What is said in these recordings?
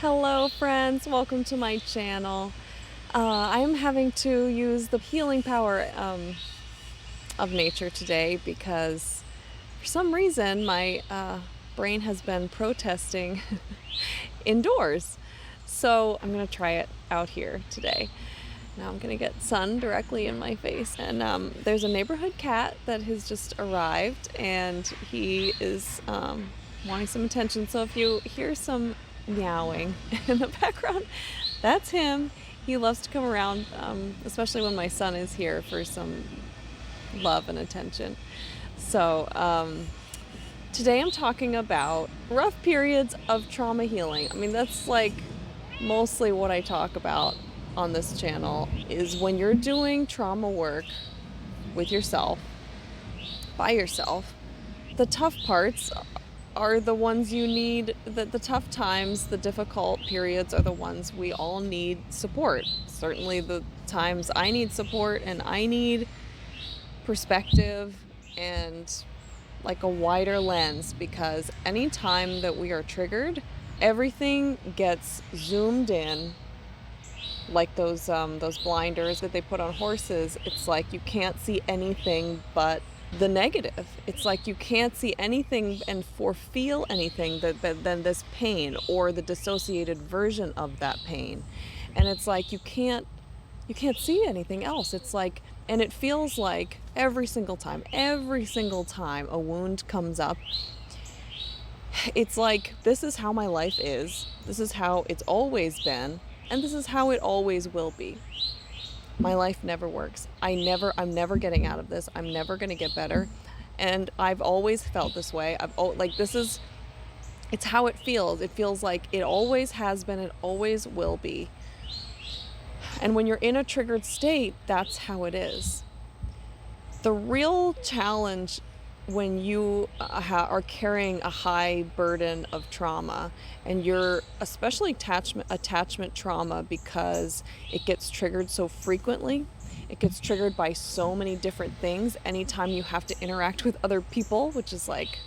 Hello friends, welcome to my channel. I'm having to use the healing power of nature today because for some reason my brain has been protesting indoors. So I'm going to try it out here today. Now I'm going to get sun directly in my face. And there's a neighborhood cat that has just arrived and he is wanting some attention. So if you hear some meowing in the background, that's him. He loves to come around, especially when my son is here for some love and attention. So today I'm talking about rough periods of trauma healing. I mean, that's like mostly what I talk about on this channel, is when you're doing trauma work with yourself, by yourself, the tough parts are the ones you need. The tough times, the difficult periods are the ones we all need support. Certainly the times I need support and I need perspective and like a wider lens, because anytime that we are triggered, everything gets zoomed in like those blinders that they put on horses. It's like you can't see anything but the negative. It's like you can't see anything or feel anything than this pain or the dissociated version of that pain. And it's like you can't see anything else. It's like, and it feels like every single time a wound comes up, it's like, this is how my life is, this is how it's always been, and this is how it always will be. My life never works. I'm never getting out of this. I'm never going to get better. And I've always felt this way. It's how it feels. It feels like it always has been, it always will be. And when you're in a triggered state, that's how it is. The real challenge when you are carrying a high burden of trauma, and you're especially attachment trauma, because it gets triggered so frequently, it gets triggered by so many different things anytime you have to interact with other people, which is like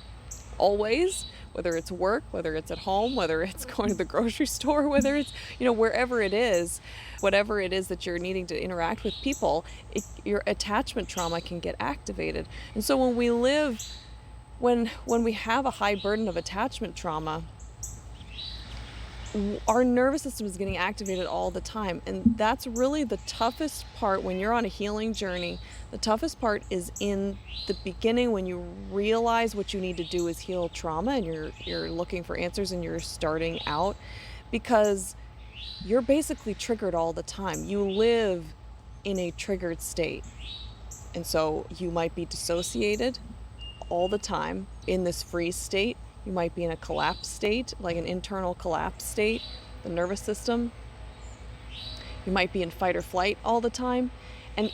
always, whether it's work, whether it's at home, whether it's going to the grocery store, whether it's, wherever it is, whatever it is that you're needing to interact with people, your attachment trauma can get activated. And so when we have a high burden of attachment trauma, our nervous system is getting activated all the time. And that's really the toughest part when you're on a healing journey. The toughest part is in the beginning, when you realize what you need to do is heal trauma, and you're looking for answers and you're starting out, because you're basically triggered all the time. You live in a triggered state. And so you might be dissociated all the time in this freeze state. You might be in a collapse state, like an internal collapse state, the nervous system. You might be in fight or flight all the time. And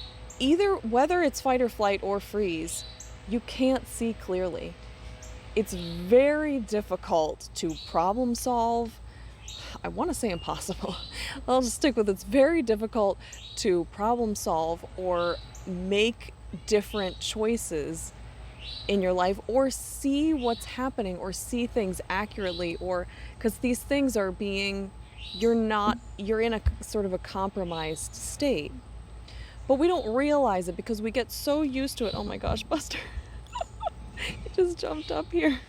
whether it's fight or flight or freeze, you can't see clearly. It's very difficult to problem solve. I want to say impossible. I'll just stick with it's very difficult to problem solve or make different choices in your life, or see what's happening, or see things accurately, or because these things are you're in a sort of a compromised state. But we don't realize it because we get so used to it. Oh my gosh, Buster. He just jumped up here.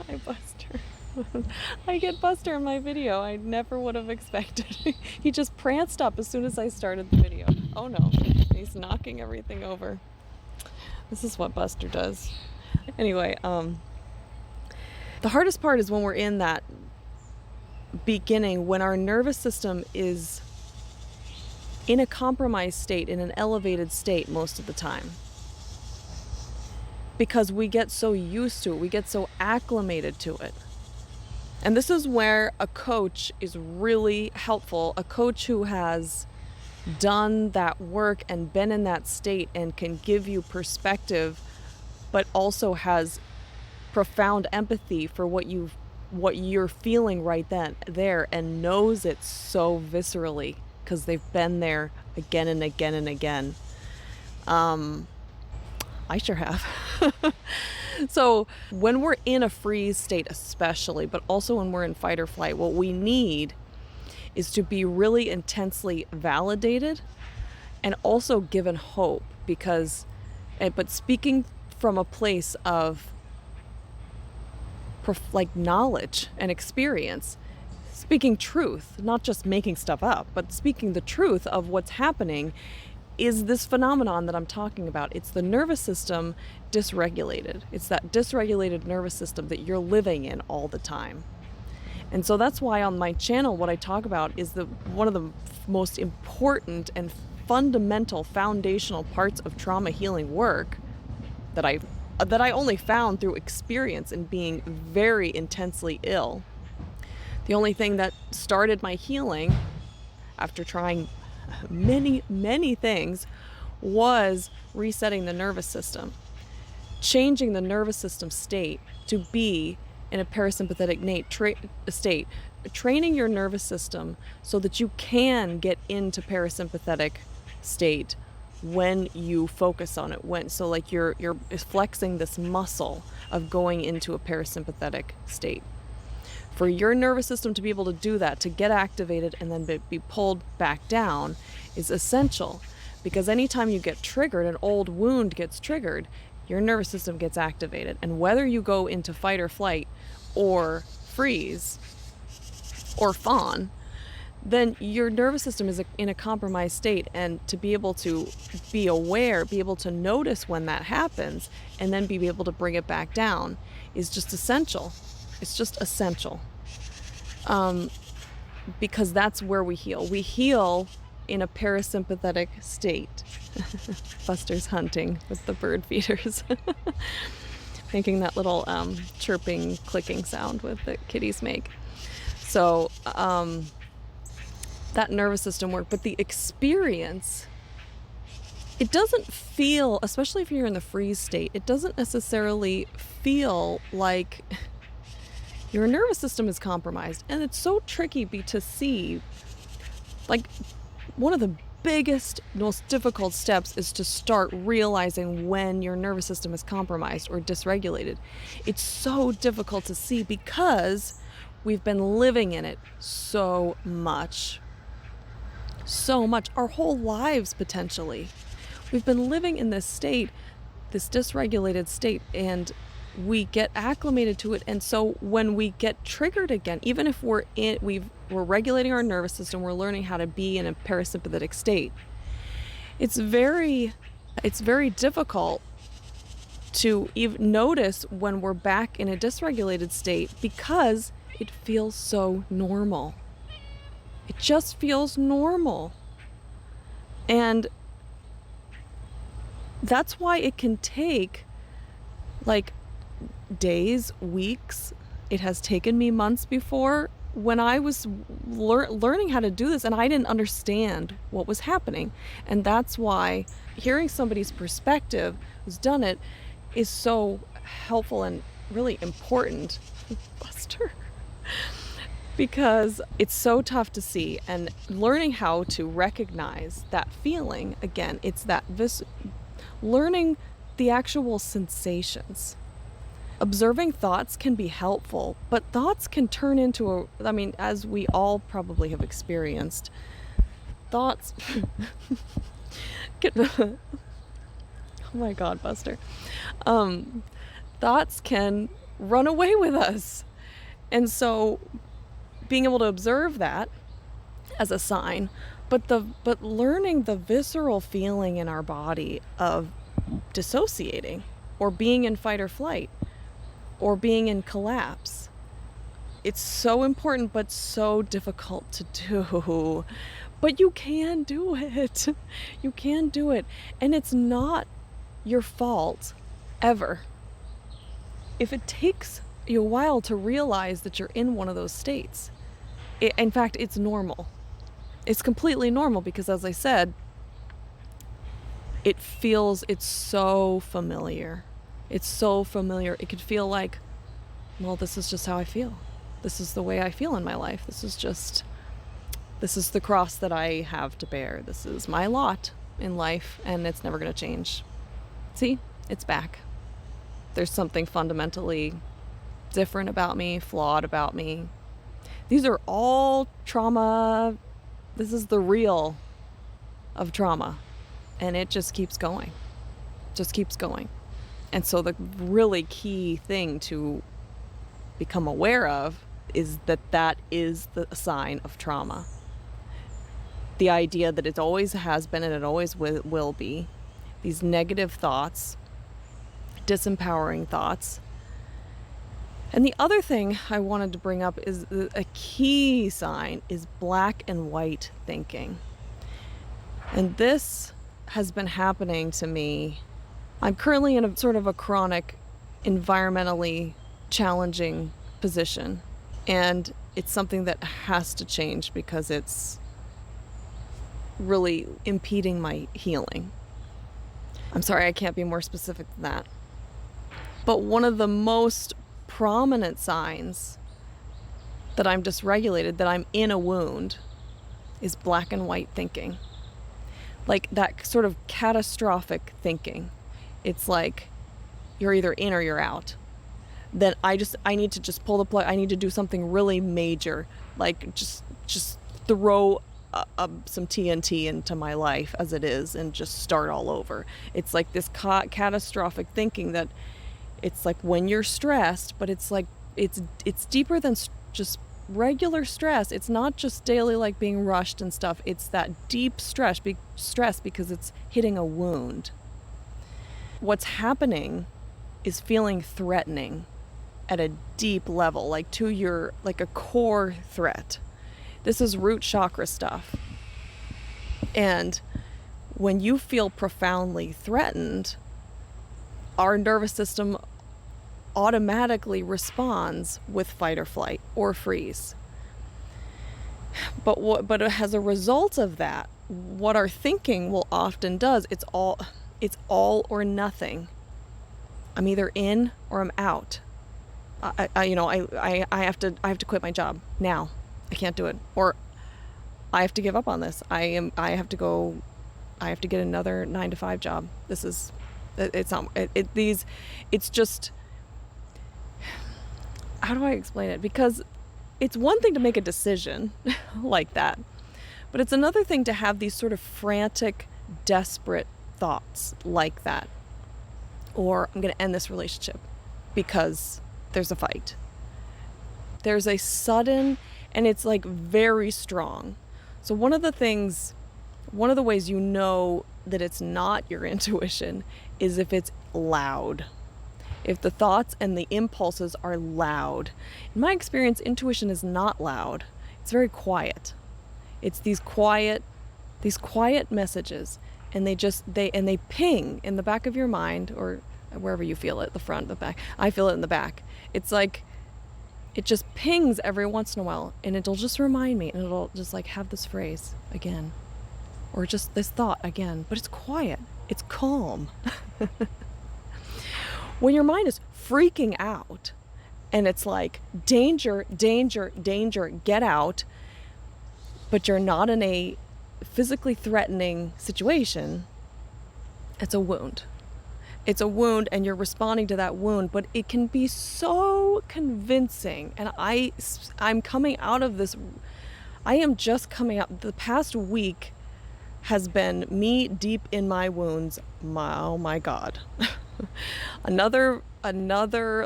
Hi, Buster. I get Buster in my video. I never would have expected. He just pranced up as soon as I started the video. Oh no, he's knocking everything over. This is what Buster does. Anyway, the hardest part is when we're in that beginning, when our nervous system is in a compromised state, in an elevated state most of the time. Because we get so used to it, we get so acclimated to it. And this is where a coach is really helpful, a coach who has done that work and been in that state and can give you perspective, but also has profound empathy for what you're feeling right there, and knows it so viscerally because they've been there again and again and again. I sure have. So when we're in a freeze state especially, but also when we're in fight or flight, what we need is to be really intensely validated and also given hope, because but speaking from a place of like knowledge and experience, speaking truth, not just making stuff up, but speaking the truth of what's happening, is this phenomenon that I'm talking about. It's the nervous system dysregulated. It's that dysregulated nervous system that you're living in all the time. And so that's why on my channel, what I talk about is one of the most important and fundamental foundational parts of trauma healing work that I only found through experience and being very intensely ill. The only thing that started my healing after trying many, many things was resetting the nervous system, changing the nervous system state to be in a parasympathetic state, training your nervous system so that you can get into parasympathetic state when you focus on it. So like you're flexing this muscle of going into a parasympathetic state. For your nervous system to be able to do that, to get activated and then be pulled back down, is essential, because anytime you get triggered, an old wound gets triggered, your nervous system gets activated. And whether you go into fight or flight or freeze or fawn, then your nervous system is in a compromised state. And to be able to be aware, be able to notice when that happens, and then be able to bring it back down is just essential. It's just essential. Because that's where we heal. We heal in a parasympathetic state. Buster's hunting with the bird feeders. Making that little chirping, clicking sound with the kitties make. So that nervous system work, but the experience, it doesn't feel, especially if you're in the freeze state, it doesn't necessarily feel like your nervous system is compromised. And it's so tricky to see. Like, one of the biggest, most difficult steps is to start realizing when your nervous system is compromised or dysregulated. It's so difficult to see because we've been living in it so much, our whole lives potentially. We've been living in this state, this dysregulated state, and we get acclimated to it. And so when we get triggered again, even if we're regulating our nervous system, we're learning how to be in a parasympathetic state, it's very difficult to even notice when we're back in a dysregulated state, because it feels so normal. It just feels normal. And that's why it can take like days, weeks. It has taken me months before, when I was learning how to do this and I didn't understand what was happening. And that's why hearing somebody's perspective who's done it is so helpful and really important. Buster. Because it's so tough to see, and learning how to recognize that feeling, again, it's that learning the actual sensations. Observing thoughts can be helpful, but thoughts can turn into as we all probably have experienced, thoughts oh my God, Buster. Thoughts can run away with us. And so being able to observe that as a sign, but learning the visceral feeling in our body of dissociating or being in fight or flight or being in collapse. It's so important, but so difficult to do. But you can do it. You can do it. And it's not your fault, ever. If it takes you a while to realize that you're in one of those states, in fact, it's normal. It's completely normal, because as I said, it's so familiar. It's so familiar. It could feel like, well, this is just how I feel. This is the way I feel in my life. This is the cross that I have to bear. This is my lot in life, and it's never going to change. See, it's back. There's something fundamentally different about me, flawed about me. These are all trauma. This is the real of trauma. And it just keeps going. Just keeps going. And so the really key thing to become aware of is that that is the sign of trauma. The idea that it always has been and it always will be. These negative thoughts, disempowering thoughts. And the other thing I wanted to bring up is a key sign is black and white thinking. And this has been happening to me. I'm currently in a sort of a chronic, environmentally challenging position. And it's something that has to change because it's really impeding my healing. I'm sorry, I can't be more specific than that. But one of the most prominent signs that I'm dysregulated, that I'm in a wound, is black and white thinking. Like that sort of catastrophic thinking. It's like you're either in or you're out. Then I need to just pull the plug. I need to do something really major, like just throw some TNT into my life as it is and just start all over. It's like this catastrophic thinking that it's like when you're stressed, but it's like it's deeper than just regular stress. It's not just daily like being rushed and stuff. It's that deep stress because it's hitting a wound. What's happening is feeling threatening at a deep level, like to your, like a core threat. This is root chakra stuff. And when you feel profoundly threatened, our nervous system automatically responds with fight or flight or freeze. But as a result of that, what our thinking will often does, it's all or nothing. I'm either in or I'm out. I have to quit my job now. I can't do it. Or I have to give up on this. I have to get another 9-to-5 job. It's just, how do I explain it? Because it's one thing to make a decision like that, but it's another thing to have these sort of frantic, desperate thoughts like that. Or I'm going to end this relationship because there's a fight. There's a sudden, and it's like very strong. So one of the ways you know that it's not your intuition is if it's loud. If the thoughts and the impulses are loud. In my experience, intuition is not loud. It's very quiet. It's these quiet messages, and they ping in the back of your mind, or wherever you feel it, the front, the back. I feel it in the back. It's like it just pings every once in a while, and it'll just remind me, and it'll just like have this phrase again, or just this thought again. But it's quiet. It's calm. When your mind is freaking out and it's like danger, danger, danger, get out, but you're not in a physically threatening situation, it's a wound. It's a wound, and you're responding to that wound, but it can be so convincing. And I'm coming out of this. I am just coming out. The past week has been me deep in my wounds. Oh my God. Another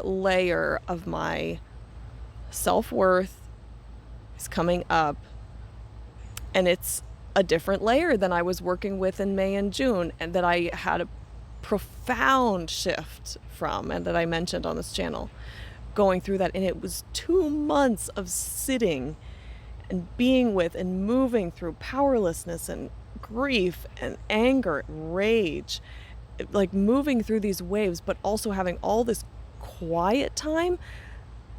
layer of my self-worth is coming up, and it's a different layer than I was working with in May and June, and that I had a profound shift from, and that I mentioned on this channel, going through that. And it was 2 months of sitting and being with and moving through powerlessness and grief and anger and rage, like moving through these waves, but also having all this quiet time.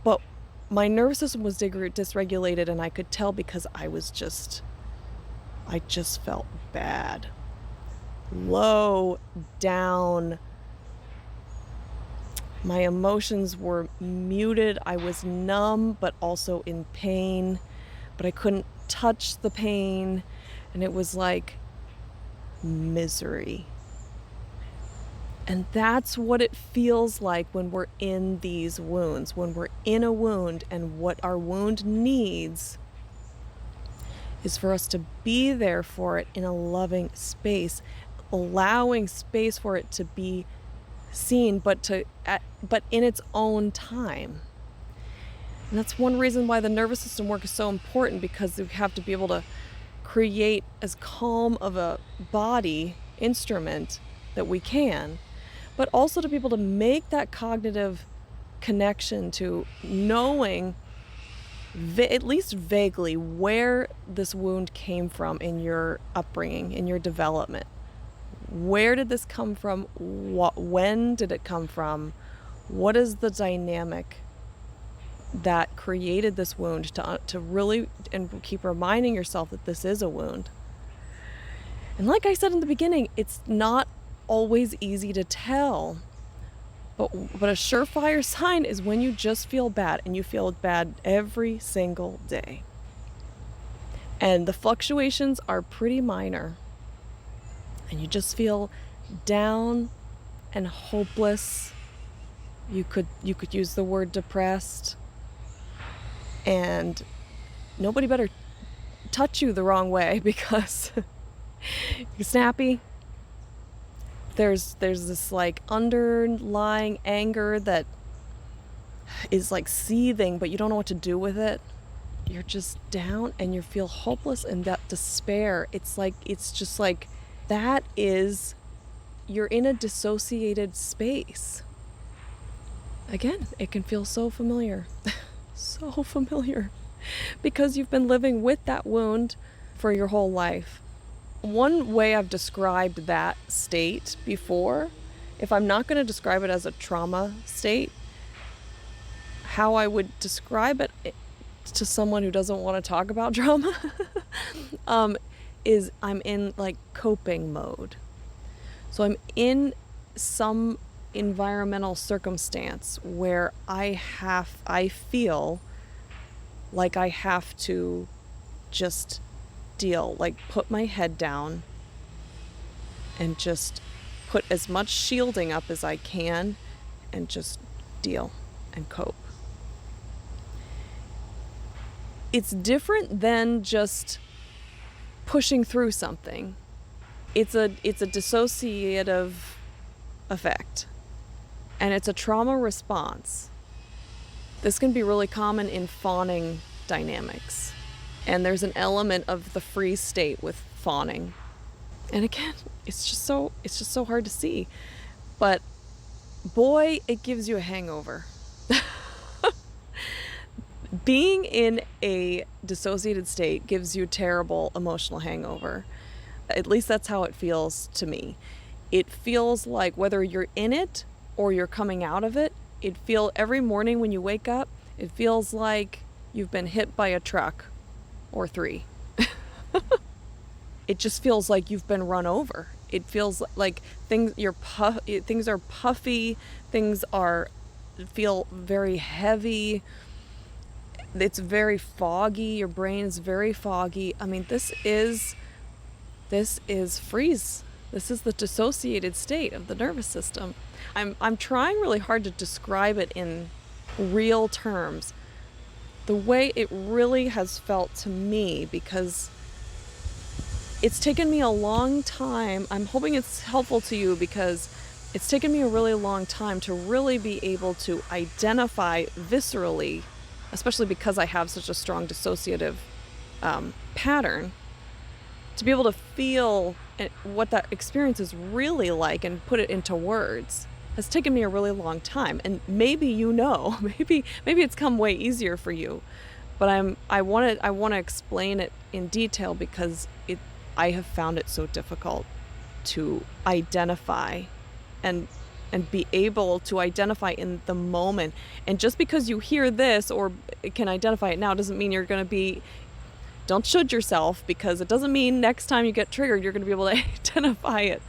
But my nervous system was dysregulated, and I could tell because I just felt bad, low down. My emotions were muted. I was numb, but also in pain, but I couldn't touch the pain. And it was like misery. And that's what it feels like when we're in these wounds, when we're in a wound, and what our wound needs is for us to be there for it in a loving space, allowing space for it to be seen, but in its own time. And that's one reason why the nervous system work is so important, because we have to be able to create as calm of a body instrument that we can, but also to be able to make that cognitive connection to knowing at least vaguely where this wound came from in your upbringing, in your development. Where did this come from? When did it come from? What is the dynamic that created this wound, to really, and keep reminding yourself that this is a wound. And like I said in the beginning, it's not always easy to tell, but a surefire sign is when you just feel bad, and you feel bad every single day. And the fluctuations are pretty minor, and you just feel down and hopeless. You could use the word depressed, and nobody better touch you the wrong way, because you're snappy. There's this like underlying anger that is like seething, but you don't know what to do with it. You're just down and you feel hopeless, and that despair, it's just like that is, you're in a dissociated space. Again, it can feel so familiar. So familiar, because you've been living with that wound for your whole life. One way I've described that state before, if I'm not going to describe it as a trauma state, how I would describe it to someone who doesn't want to talk about trauma is I'm in like coping mode. So I'm in some environmental circumstance where I feel like I have to just deal, like put my head down and just put as much shielding up as I can and just deal and cope. It's different than just pushing through something. It's a dissociative effect. And it's a trauma response. This can be really common in fawning dynamics. And there's an element of the freeze state with fawning. And again, it's just so hard to see. But boy, it gives you a hangover. Being in a dissociated state gives you a terrible emotional hangover. At least that's how it feels to me. It feels like whether you're in it or you're coming out of it, every morning when you wake up, it feels like you've been hit by a truck or 3. It just feels like you've been run over. It feels like things are puffy, things feel very heavy. It's very foggy. Your brain is very foggy. I mean, this is freeze. This is the dissociated state of the nervous system. I'm trying really hard to describe it in real terms, the way it really has felt to me, because it's taken me a long time. I'm hoping it's helpful to you, because it's taken me a really long time to really be able to identify viscerally, especially because I have such a strong dissociative pattern, to be able to feel what that experience is really like and put it into words. Has taken me a really long time, and maybe maybe it's come way easier for you, but I want to explain it in detail, because I have found it so difficult to identify and be able to identify in the moment. And just because you hear this or can identify it now doesn't mean you're going to be. Don't should yourself, because it doesn't mean next time you get triggered you're going to be able to identify it.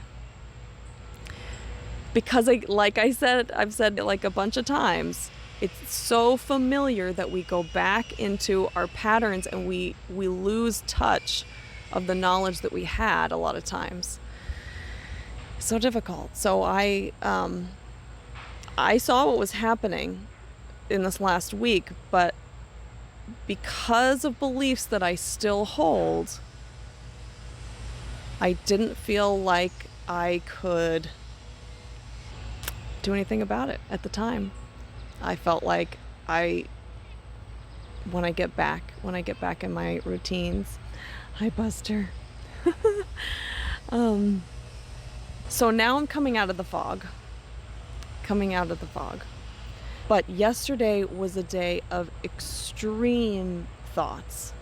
Because I've said it like a bunch of times, it's so familiar that we go back into our patterns and we lose touch of the knowledge that we had a lot of times. So difficult. So I saw what was happening in this last week, but because of beliefs that I still hold, I didn't feel like I could do anything about it at the time. I felt like when I get back in my routines, hi Buster. So now I'm coming out of the fog. But yesterday was a day of extreme thoughts,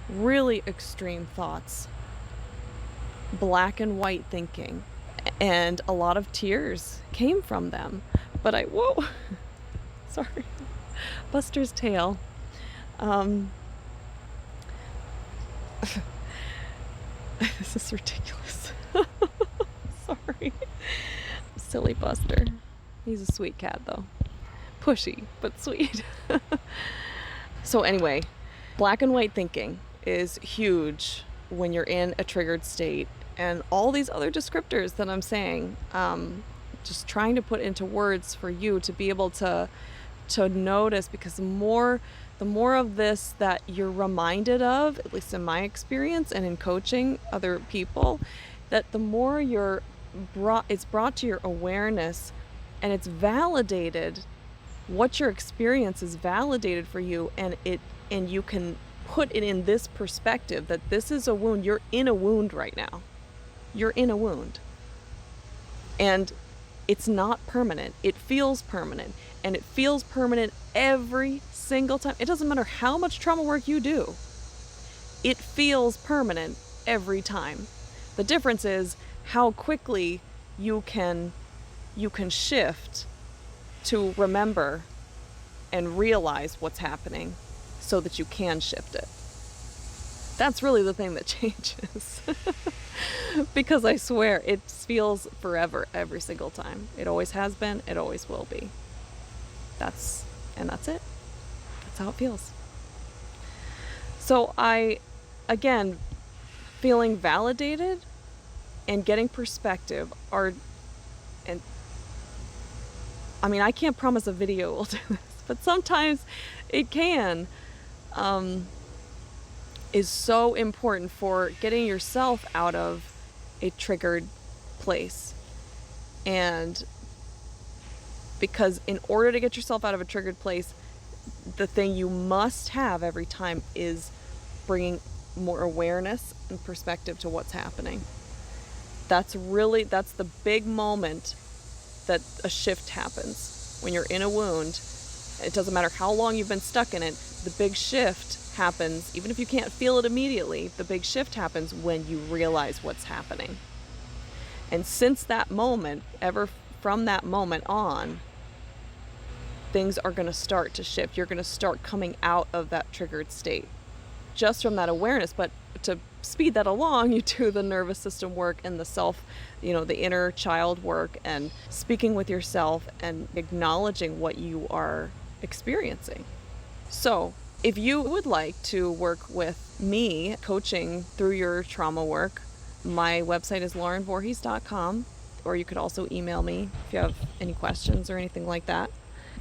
really extreme thoughts, black and white thinking, and a lot of tears came from them. But whoa, sorry, Buster's tail. This is ridiculous. Sorry. Silly Buster. He's a sweet cat though. Pushy, but sweet. So anyway, black and white thinking is huge when you're in a triggered state, and all these other descriptors that I'm saying, just trying to put into words for you to be able to notice, because the more of this that you're reminded of, at least in my experience and in coaching other people, that the more it's brought to your awareness, and it's validated. What your experience is validated for you, and you can put it in this perspective that this is a wound. You're in a wound right now. You're in a wound. And it's not permanent. It feels permanent. And it feels permanent every single time. It doesn't matter how much trauma work you do. It feels permanent every time. The difference is how quickly you can shift to remember and realize what's happening so that you can shift it. That's really the thing that changes. Because I swear it feels forever every single time. It always has been, it always will be. That's it. That's how it feels. So again, feeling validated and getting perspective I can't promise a video will do this, but sometimes it can, is so important for getting yourself out of a triggered place. And because in order to get yourself out of a triggered place, the thing you must have every time is bringing more awareness and perspective to what's happening. That's the big moment that a shift happens. When you're in a wound, it doesn't matter how long you've been stuck in it, the big shift happens. Even if you can't feel it immediately, the big shift happens when you realize what's happening. And since that moment, from that moment on, things are going to start to shift. You're going to start coming out of that triggered state just from that awareness. But to speed that along, you do the nervous system work and the self, the inner child work, and speaking with yourself and acknowledging what you are experiencing. So if you would like to work with me coaching through your trauma work, my website is laurenvorhees.com, or you could also email me if you have any questions or anything like that.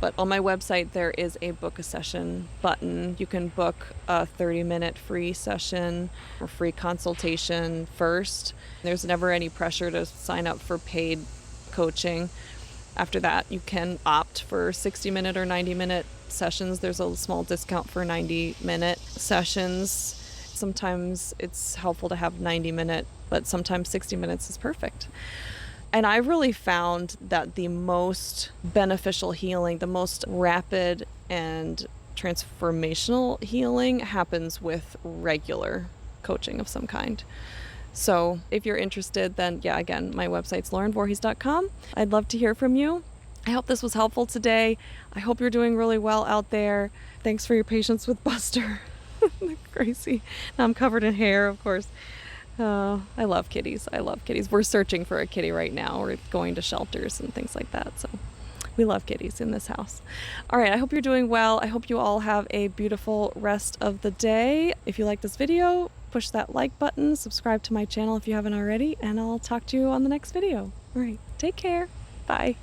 But on my website, there is a book a session button. You can book a 30-minute free session or free consultation first. There's never any pressure to sign up for paid coaching. After that, you can opt for 60-minute or 90-minute sessions. There's a small discount for 90-minute sessions. Sometimes it's helpful to have 90-minute, but sometimes 60 minutes is perfect. And I really found that the most beneficial healing, the most rapid and transformational healing happens with regular coaching of some kind. So if you're interested, then again, my website's laurenvorhees.com. I'd love to hear from you. I hope this was helpful today. I hope you're doing really well out there. Thanks for your patience with Buster. Crazy. Now I'm covered in hair, of course. I love kitties. We're searching for a kitty right now. We're going to shelters and things like that. So we love kitties in this house. All right. I hope you're doing well. I hope you all have a beautiful rest of the day. If you like this video, push that like button, subscribe to my channel if you haven't already, and I'll talk to you on the next video. All right. Take care. Bye.